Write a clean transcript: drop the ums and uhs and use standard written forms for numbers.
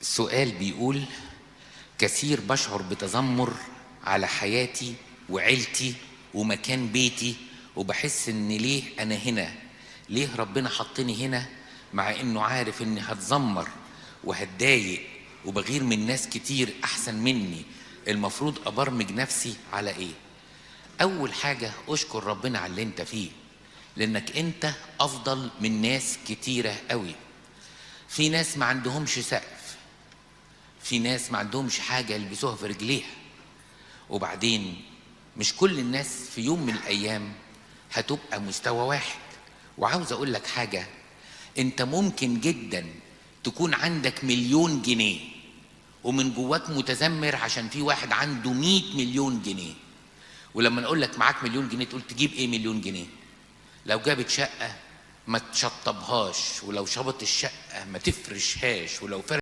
السؤال بيقول: كثير بشعر بتذمر على حياتي وعيلتي ومكان بيتي، وبحس ان ليه انا هنا، ليه ربنا حطني هنا، مع انه عارف اني هتذمر وهتضايق وبغير من ناس كتير احسن مني. المفروض ابرمج نفسي على ايه؟ اول حاجة اشكر ربنا على اللي انت فيه، لانك انت افضل من ناس كتيرة قوي. في ناس ما عندهمش سقف، في ناس ما عندهمش حاجة يلبسوها في رجليها، وبعدين مش كل الناس في يوم من الأيام هتبقى مستوى واحد. وعاوز أقول لك حاجة، أنت ممكن جدا تكون عندك 1,000,000 جنيه ومن جواك متذمر عشان في واحد عنده 100,000,000 جنيه. ولما نقول لك معاك 1,000,000 جنيه تقول تجيب إيه 1,000,000 جنيه؟ لو جابت شقة ما تشطبهاش، ولو شبط الشقة ما تفرشهاش، ولو فرش